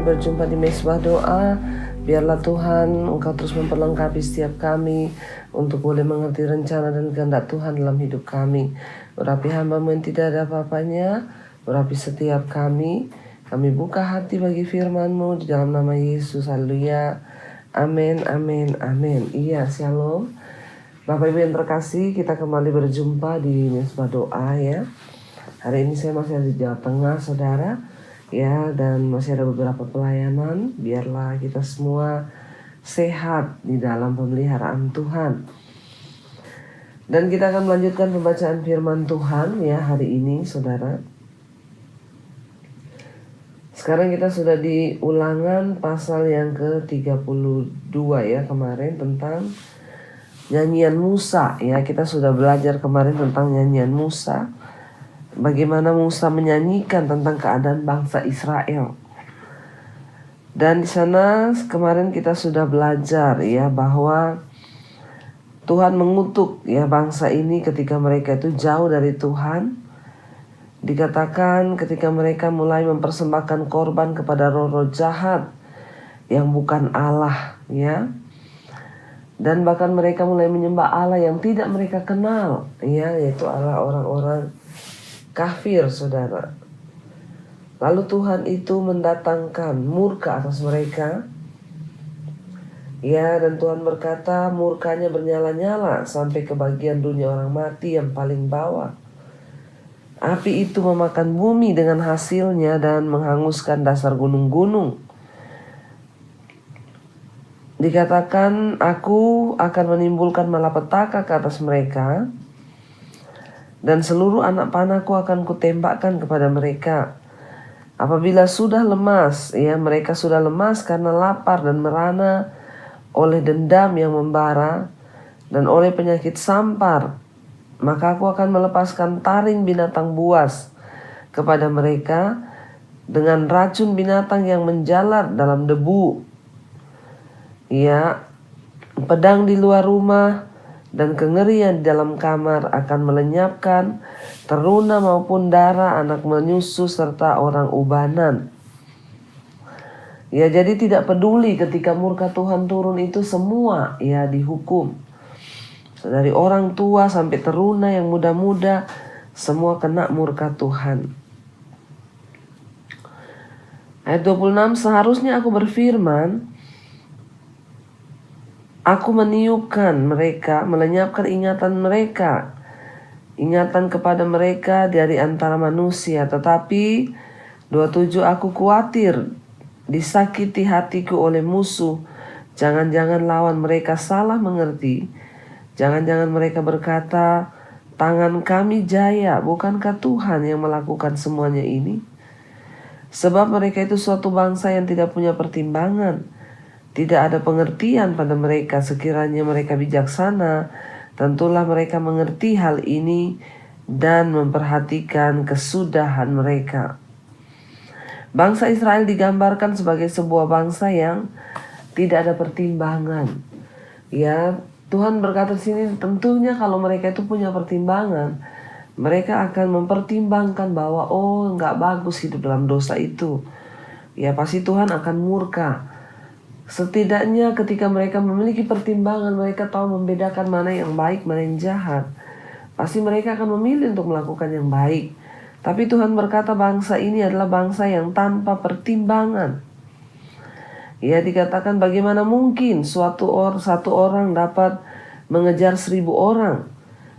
kembali berjumpa di Mesbah Doa. Biarlah Tuhan Engkau terus memperlengkapi setiap kami untuk boleh mengerti rencana dan kehendak Tuhan dalam hidup kami. Urapi hamba-Mu yang tidak ada apa-apanya, urapi setiap kami. Kami buka hati bagi firman-Mu di dalam nama Yesus. Haleluya. Amin, amin, amin. Iya, shalom. Bapak Ibu yang terkasih, kita kembali berjumpa di Mesbah Doa ya. Hari ini saya masih ada di Jawa Tengah, saudara. Ya, dan masih ada beberapa pelayanan. Biarlah kita semua sehat di dalam pemeliharaan Tuhan. Dan kita akan melanjutkan pembacaan firman Tuhan ya hari ini, saudara. Sekarang kita sudah di Ulangan pasal yang ke-32 ya, kemarin tentang nyanyian Musa ya. Kita sudah belajar kemarin tentang nyanyian Musa. Bagaimana Musa menyanyikan tentang keadaan bangsa Israel. Dan di sana kemarin kita sudah belajar ya bahwa Tuhan mengutuk ya bangsa ini ketika mereka itu jauh dari Tuhan. Dikatakan ketika mereka mulai mempersembahkan korban kepada roh-roh jahat yang bukan Allah ya. Dan bahkan mereka mulai menyembah Allah yang tidak mereka kenal ya, yaitu Allah orang-orang kafir, saudara. Lalu Tuhan itu mendatangkan murka atas mereka. Ya, dan Tuhan berkata murkanya bernyala-nyala sampai ke bagian dunia orang mati yang paling bawah. Api itu memakan bumi dengan hasilnya dan menghanguskan dasar gunung-gunung. Dikatakan, aku akan menimbulkan malapetaka ke atas mereka. Dan seluruh anak panahku akan kutembakkan kepada mereka. Apabila sudah lemas, ya mereka sudah lemas karena lapar dan merana oleh dendam yang membara dan oleh penyakit sampar, maka aku akan melepaskan taring binatang buas kepada mereka dengan racun binatang yang menjalar dalam debu. Ya, pedang di luar rumah dan kengerian di dalam kamar akan melenyapkan teruna maupun darah anak menyusu serta orang ubanan. Ya, jadi tidak peduli ketika murka Tuhan turun itu semua ya dihukum. Dari orang tua sampai teruna yang muda-muda semua kena murka Tuhan. Ayat 26, seharusnya aku berfirman, aku meniupkan mereka, melenyapkan ingatan kepada mereka dari antara manusia. Tetapi 27, aku khawatir disakiti hatiku oleh musuh. Jangan-jangan lawan mereka salah mengerti. Jangan-jangan mereka berkata, tangan kami jaya, bukankah Tuhan yang melakukan semuanya ini? Sebab mereka itu suatu bangsa yang tidak punya pertimbangan. Tidak ada pengertian pada mereka. Sekiranya mereka bijaksana, tentulah mereka mengerti hal ini dan memperhatikan kesudahan mereka. Bangsa Israel digambarkan sebagai sebuah bangsa yang tidak ada pertimbangan. Ya, Tuhan berkata di sini tentunya kalau mereka itu punya pertimbangan, mereka akan mempertimbangkan bahwa nggak bagus hidup dalam dosa itu. Ya, pasti Tuhan akan murka. Setidaknya ketika mereka memiliki pertimbangan, mereka tahu membedakan mana yang baik, mana yang jahat. Pasti mereka akan memilih untuk melakukan yang baik. Tapi Tuhan berkata bangsa ini adalah bangsa yang tanpa pertimbangan. Ya, dikatakan bagaimana mungkin satu orang dapat mengejar 1.000 orang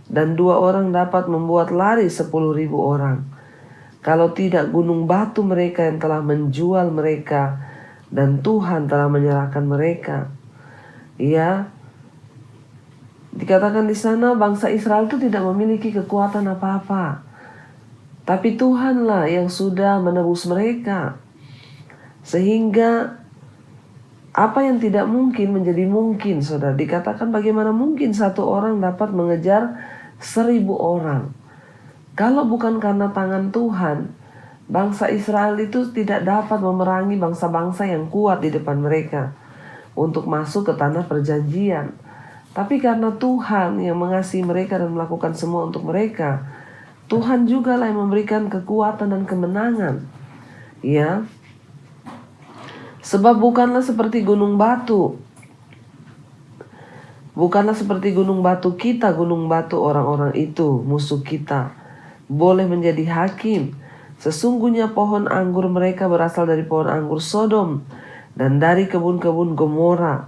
dan 2 orang dapat membuat lari 10.000 orang. Kalau tidak gunung batu mereka yang telah menjual mereka dan Tuhan telah menyerahkan mereka. Ya, dikatakan di sana bangsa Israel itu tidak memiliki kekuatan apa-apa. Tapi Tuhanlah yang sudah menebus mereka. Sehingga apa yang tidak mungkin menjadi mungkin, saudara. Dikatakan bagaimana mungkin satu orang dapat mengejar 1.000 orang. Kalau bukan karena tangan Tuhan, bangsa Israel itu tidak dapat memerangi bangsa-bangsa yang kuat di depan mereka untuk masuk ke tanah perjanjian. Tapi karena Tuhan yang mengasihi mereka dan melakukan semua untuk mereka, Tuhan juga lah yang memberikan kekuatan dan kemenangan. Ya, Sebab bukanlah seperti gunung batu. Bukanlah seperti gunung batu kita, gunung batu orang-orang itu, musuh kita, boleh menjadi hakim. Sesungguhnya pohon anggur mereka berasal dari pohon anggur Sodom dan dari kebun-kebun Gomora.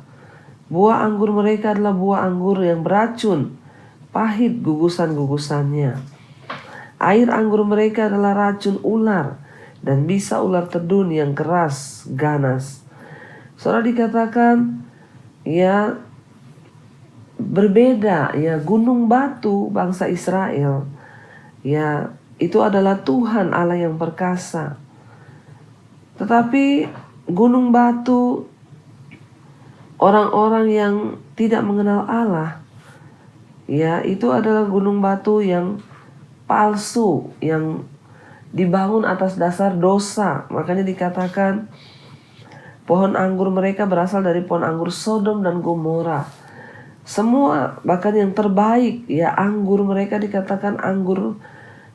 Buah anggur mereka adalah buah anggur yang beracun, pahit gugusan-gugusannya. Air anggur mereka adalah racun ular dan bisa ular tedun yang keras, ganas. Saudara, dikatakan ya berbeda ya, gunung batu bangsa Israel ya itu adalah Tuhan Allah yang perkasa. Tetapi gunung batu orang-orang yang tidak mengenal Allah ya, itu adalah gunung batu yang palsu, yang dibangun atas dasar dosa. Makanya dikatakan pohon anggur mereka berasal dari pohon anggur Sodom dan Gomora. Semua, bahkan yang terbaik ya, anggur mereka dikatakan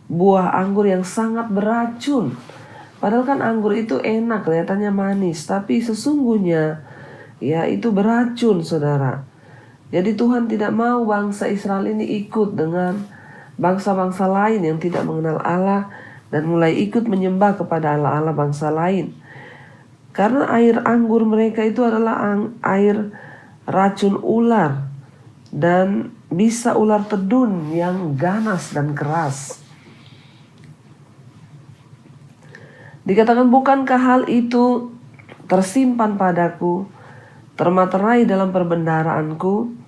buah anggur yang sangat beracun. Padahal kan anggur itu enak, kelihatannya manis, tapi sesungguhnya ya itu beracun, saudara. Jadi Tuhan tidak mau bangsa Israel ini ikut dengan bangsa-bangsa lain yang tidak mengenal Allah dan mulai ikut menyembah kepada Allah-Allah bangsa lain. Karena air anggur mereka itu adalah air racun ular dan bisa ular tedun yang ganas dan keras. Dikatakan, bukankah hal itu tersimpan padaku, termaterai dalam perbendaharaanku?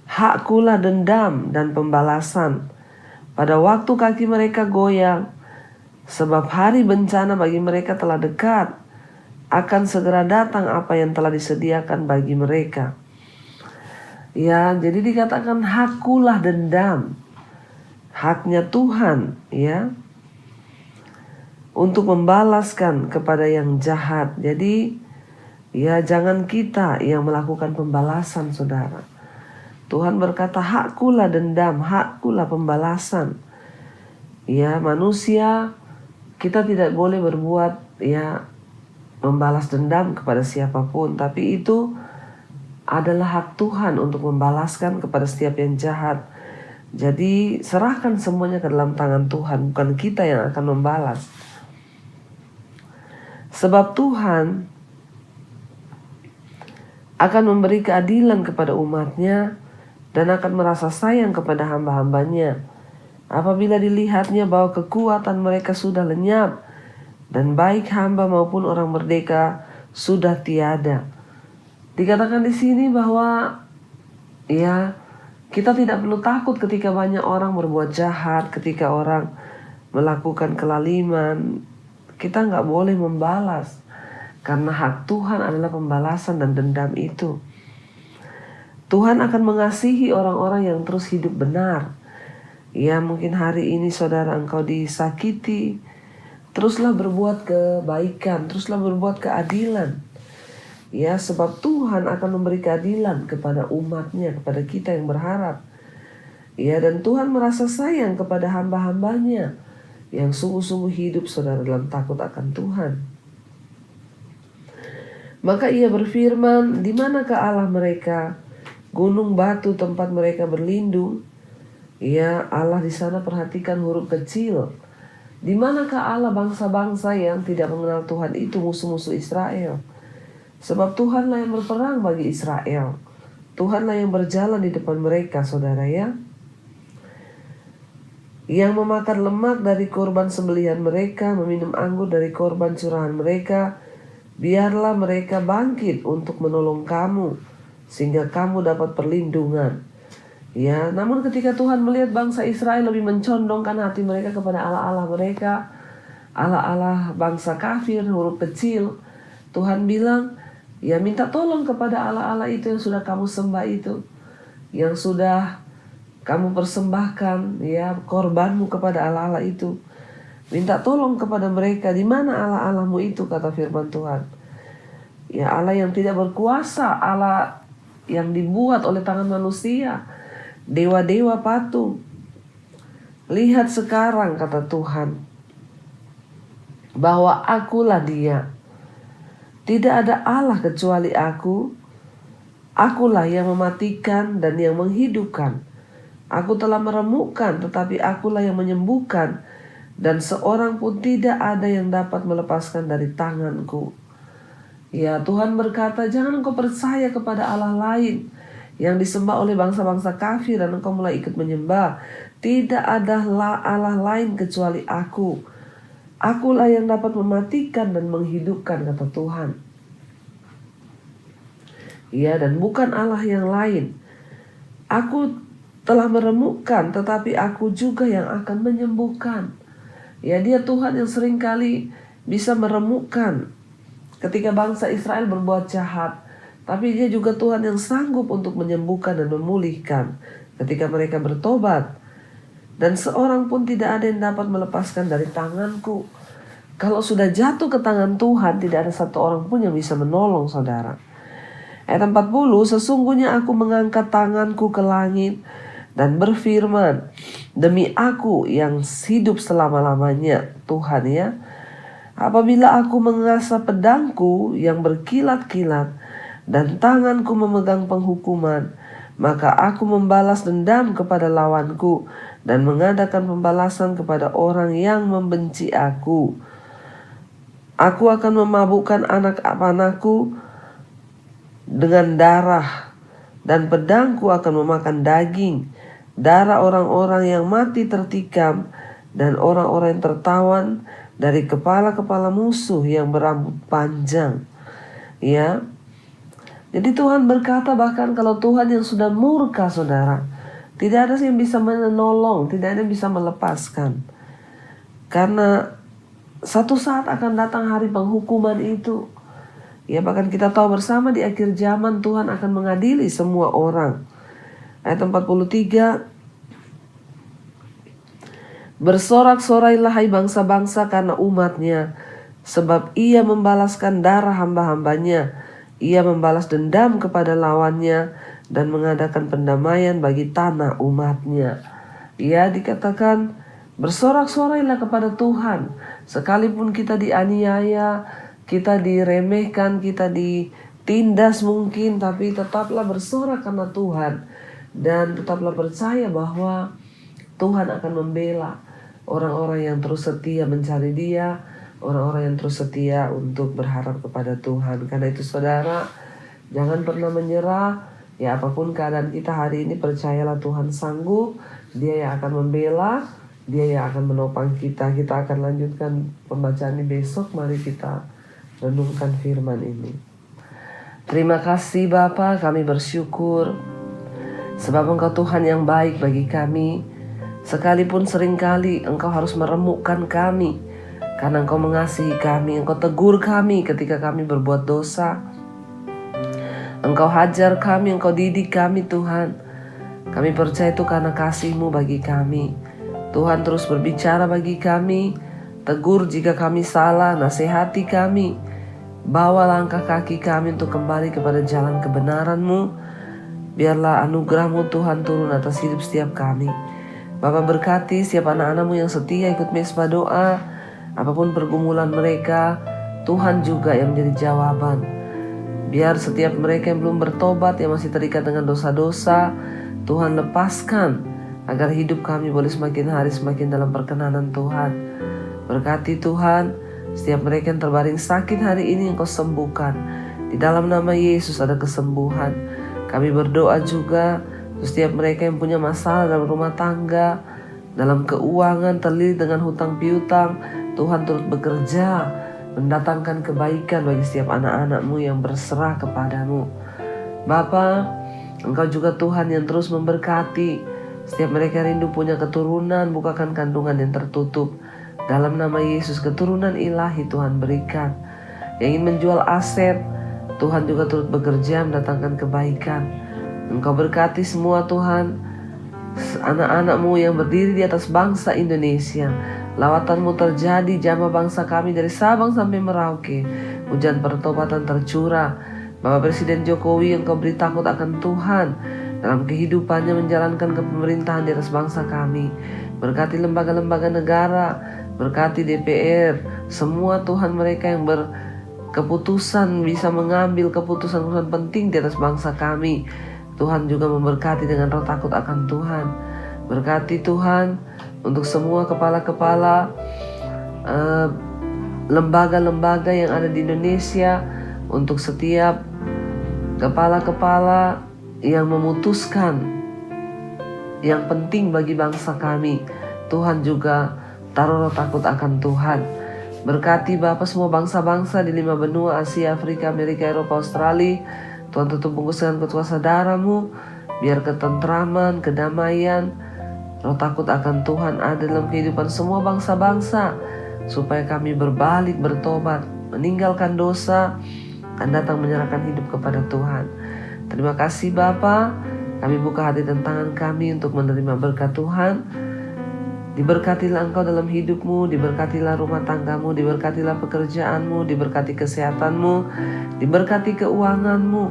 Hakkulah dendam dan pembalasan pada waktu kaki mereka goyang, sebab hari bencana bagi mereka telah dekat. Akan segera datang apa yang telah disediakan bagi mereka. Ya, jadi dikatakan hakkulah dendam, haknya Tuhan ya, untuk membalaskan kepada yang jahat. Jadi ya, jangan kita yang melakukan pembalasan, saudara. Tuhan berkata hakkulah dendam, hakkulah pembalasan. Ya, manusia kita tidak boleh berbuat ya membalas dendam kepada siapapun, tapi itu adalah hak Tuhan untuk membalaskan kepada setiap yang jahat. Jadi serahkan semuanya ke dalam tangan Tuhan, bukan kita yang akan membalas. Sebab Tuhan akan memberi keadilan kepada umatnya dan akan merasa sayang kepada hamba-hambanya apabila dilihatnya bahwa kekuatan mereka sudah lenyap dan baik hamba maupun orang merdeka sudah tiada. Dikatakan di sini bahwa ya, kita tidak perlu takut ketika banyak orang berbuat jahat, ketika orang melakukan kelaliman. Kita nggak boleh membalas, karena hak Tuhan adalah pembalasan dan dendam itu. Tuhan akan mengasihi orang-orang yang terus hidup benar. Ya, mungkin hari ini saudara engkau disakiti, teruslah berbuat kebaikan, teruslah berbuat keadilan. Ya, sebab Tuhan akan memberi keadilan kepada umatnya, kepada kita yang berharap. Ya, dan Tuhan merasa sayang kepada hamba-hambanya yang sungguh-sungguh hidup, saudara, dalam takut akan Tuhan. Maka ia berfirman, di manakah Allah mereka? Gunung batu tempat mereka berlindung. Ya, Allah di sana, perhatikan huruf kecil. Di manakah Allah bangsa-bangsa yang tidak mengenal Tuhan itu, musuh-musuh Israel? Sebab Tuhanlah yang berperang bagi Israel. Tuhanlah yang berjalan di depan mereka, saudara ya. Yang memakan lemak dari korban sembelihan mereka, meminum anggur dari korban curahan mereka. Biarlah mereka bangkit untuk menolong kamu, sehingga kamu dapat perlindungan. Ya, namun ketika Tuhan melihat bangsa Israel lebih mencondongkan hati mereka kepada Allah-Allah mereka, Allah-Allah bangsa kafir, huruf kecil, Tuhan bilang, ya minta tolong kepada Allah-Allah itu yang sudah kamu sembah itu, yang sudah kamu persembahkan ya korbanmu kepada Allah-Allah itu. Minta tolong kepada mereka. Di mana Allah-Allahmu itu, kata firman Tuhan. Ya, Allah yang tidak berkuasa, Allah yang dibuat oleh tangan manusia, dewa-dewa patung. Lihat sekarang, kata Tuhan, bahwa akulah dia. Tidak ada Allah kecuali aku. Akulah yang mematikan dan yang menghidupkan. Aku telah meremukkan, tetapi akulah yang menyembuhkan. Dan seorang pun tidak ada yang dapat melepaskan dari tanganku. Ya, Tuhan berkata, jangan engkau percaya kepada Allah lain yang disembah oleh bangsa-bangsa kafir dan engkau mulai ikut menyembah. Tidak ada Allah lain kecuali aku. Akulah yang dapat mematikan dan menghidupkan, kata Tuhan. Ya, dan bukan Allah yang lain. Aku telah meremukkan, tetapi aku juga yang akan menyembuhkan. Ya, dia Tuhan yang seringkali bisa meremukkan ketika bangsa Israel berbuat jahat. Tapi dia juga Tuhan yang sanggup untuk menyembuhkan dan memulihkan ketika mereka bertobat. Dan seorang pun tidak ada yang dapat melepaskan dari tanganku. Kalau sudah jatuh ke tangan Tuhan, tidak ada satu orang pun yang bisa menolong saudara. Ayat 40, sesungguhnya aku mengangkat tanganku ke langit dan berfirman, demi aku yang hidup selama-lamanya, Tuhan ya, apabila aku mengasah pedangku yang berkilat-kilat dan tanganku memegang penghukuman, maka aku membalas dendam kepada lawanku dan mengadakan pembalasan kepada orang yang membenci aku. Aku akan memabukkan anak panahku dengan darah, dan pedangku akan memakan daging, darah orang-orang yang mati tertikam, dan orang-orang yang tertawan dari kepala-kepala musuh yang berambut panjang. Ya, jadi Tuhan berkata bahkan kalau Tuhan yang sudah murka saudara, tidak ada yang bisa menolong, tidak ada yang bisa melepaskan. Karena satu saat akan datang hari penghukuman itu. Ya, bahkan kita tahu bersama di akhir zaman Tuhan akan mengadili semua orang. Ayat 43, bersorak-sorailah hai bangsa-bangsa karena umatnya, sebab ia membalaskan darah hamba-hambanya, ia membalas dendam kepada lawannya, dan mengadakan pendamaian bagi tanah umatnya. Ya, dikatakan bersorak-sorailah kepada Tuhan. Sekalipun kita dianiaya, kita diremehkan, kita ditindas mungkin, tapi tetaplah bersorak karena Tuhan. Dan tetaplah percaya bahwa Tuhan akan membela orang-orang yang terus setia mencari Dia, orang-orang yang terus setia untuk berharap kepada Tuhan. Karena itu saudara, jangan pernah menyerah. Ya, apapun keadaan kita hari ini, percayalah Tuhan sanggup. Dia yang akan membela, Dia yang akan menopang kita. Kita akan lanjutkan pembacaan ini besok. Mari kita renungkan firman ini. Terima kasih Bapa, kami bersyukur sebab Engkau Tuhan yang baik bagi kami. Sekalipun seringkali Engkau harus meremukkan kami, karena Engkau mengasihi kami. Engkau tegur kami ketika kami berbuat dosa. Engkau hajar kami, Engkau didik kami Tuhan. Kami percaya itu karena kasih-Mu bagi kami. Tuhan terus berbicara bagi kami, tegur jika kami salah, nasihati kami. Bawa langkah kaki kami untuk kembali kepada jalan kebenaran-Mu. Biarlah anugerah-Mu Tuhan turun atas hidup setiap kami. Bapa, berkati setiap anak-anak-Mu yang setia ikut mesbah doa. Apapun pergumulan mereka, Tuhan juga yang menjadi jawaban. Biar setiap mereka yang belum bertobat, yang masih terikat dengan dosa-dosa, Tuhan lepaskan, agar hidup kami boleh semakin hari semakin dalam perkenanan Tuhan. Berkati Tuhan setiap mereka yang terbaring sakit hari ini, Engkau sembuhkan. Di dalam nama Yesus ada kesembuhan. Kami berdoa juga setiap mereka yang punya masalah dalam rumah tangga, dalam keuangan, terlilit dengan hutang piutang, Tuhan turut bekerja, mendatangkan kebaikan bagi setiap anak-anak-Mu yang berserah kepadamu. Bapa, Engkau juga Tuhan yang terus memberkati setiap mereka rindu punya keturunan, bukakan kandungan yang tertutup. Dalam nama Yesus, keturunan ilahi Tuhan berikan. Yang ingin menjual aset, Tuhan juga turut bekerja mendatangkan kebaikan. Engkau berkati semua Tuhan, anak-anak-Mu yang berdiri di atas bangsa Indonesia. Lawatan-Mu terjadi, jamah bangsa kami dari Sabang sampai Merauke. Hujan pertobatan tercurah. Bapak Presiden Jokowi, Engkau beri takut akan Tuhan dalam kehidupannya menjalankan kepemerintahan di atas bangsa kami. Berkati lembaga-lembaga negara, berkati DPR, semua Tuhan mereka yang keputusan, bisa mengambil keputusan-keputusan penting di atas bangsa kami. Tuhan juga memberkati dengan roh takut akan Tuhan. Berkati Tuhan untuk semua kepala-kepala lembaga-lembaga yang ada di Indonesia, untuk setiap kepala-kepala yang memutuskan yang penting bagi bangsa kami. Tuhan juga taruh roh takut akan Tuhan. Berkati Bapa semua bangsa-bangsa di 5 benua, Asia, Afrika, Amerika, Eropa, Australia. Tuhan tutup bungkus dengan kuasa darah-Mu, biar ketentraman, kedamaian, roh takut akan Tuhan ada dalam kehidupan semua bangsa-bangsa, supaya kami berbalik, bertobat, meninggalkan dosa, dan datang menyerahkan hidup kepada Tuhan. Terima kasih Bapa, kami buka hati dan tangan kami untuk menerima berkat Tuhan. Diberkatilah Engkau dalam hidupmu, diberkatilah rumah tanggamu, diberkatilah pekerjaanmu, diberkati kesehatanmu, diberkati keuanganmu,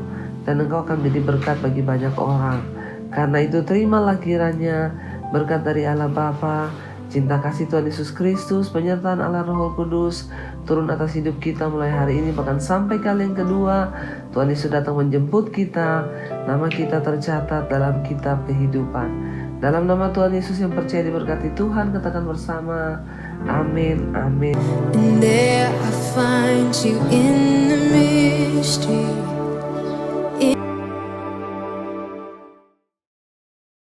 dan Engkau akan menjadi berkat bagi banyak orang. Karena itu terimalah kiranya berkat dari Allah Bapa, cinta kasih Tuhan Yesus Kristus, penyertaan Allah Roh Kudus turun atas hidup kita mulai hari ini bahkan sampai kali yang kedua. Tuhan Yesus datang menjemput kita, nama kita tercatat dalam kitab kehidupan. Dalam nama Tuhan Yesus yang percaya diberkati Tuhan, katakan bersama, amin, amin. And there I find you in the mystery.